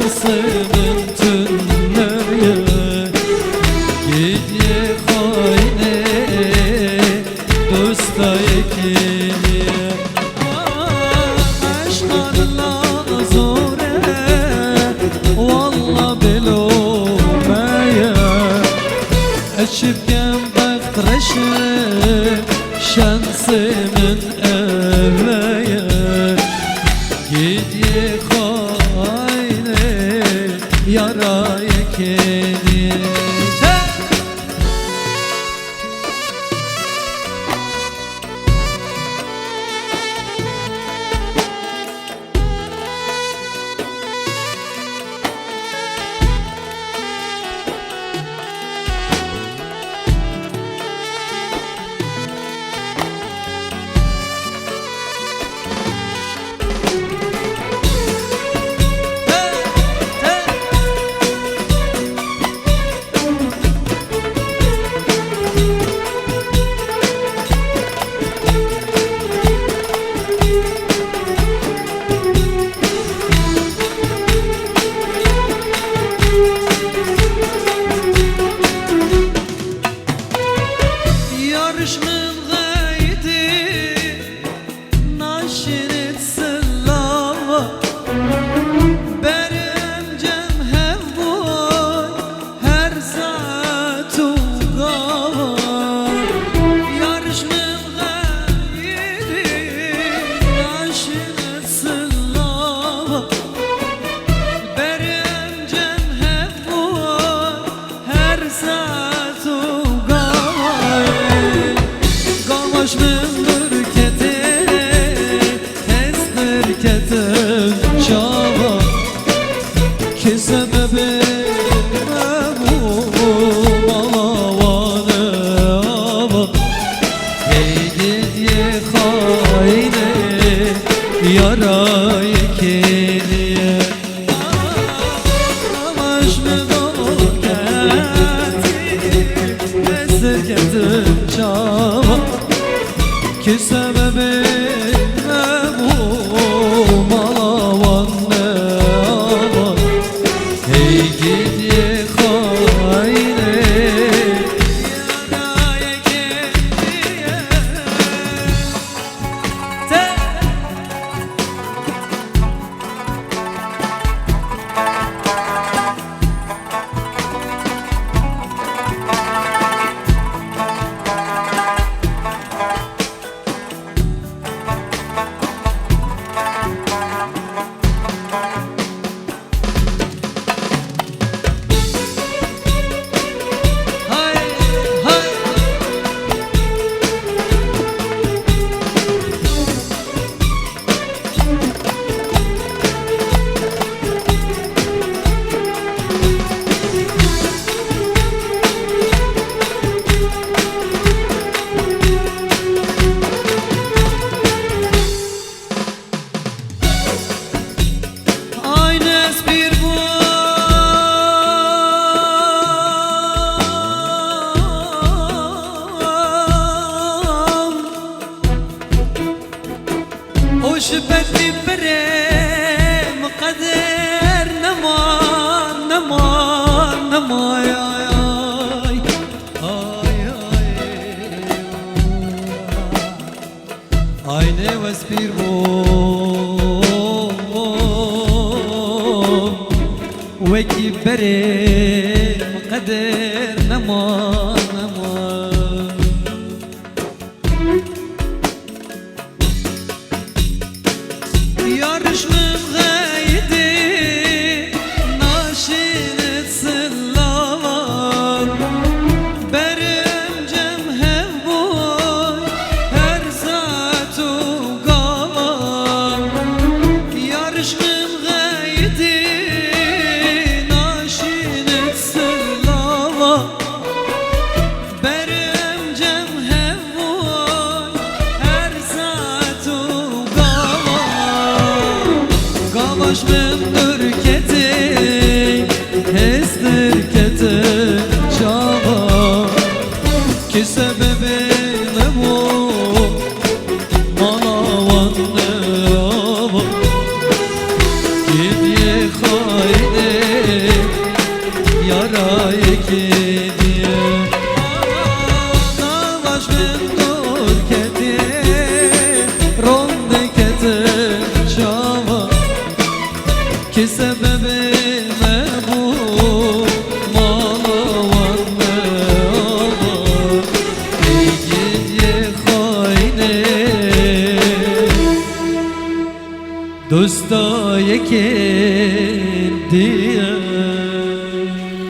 şansımın tünlüğü Gidiye hayne dosta ekiliye Aşkarla zore Valla belomeye Eşibken baktırışı şansımın eveye Gidiye hayne yara ekeliye Yara ekeliye Aşkı dokati Esirgedim çava Ki sebebi bu malavan ne avan Hey gidiye hayne Yara ekeliye وشبتي بريم قدر نما نما نما يا Aynı vesbir bu Veki بريم قدر نما نما Yarışmım gaydi Naşinet sıllavan Berim cemhev boy Her zatu gavan Yarışmım gaydi Naşinet sıllavan yara yekidiye Navaş min dur keti Ronde keti çava Ki sebebi mehbub Malavan me avar Ey gidye khayne Dosta yekin diye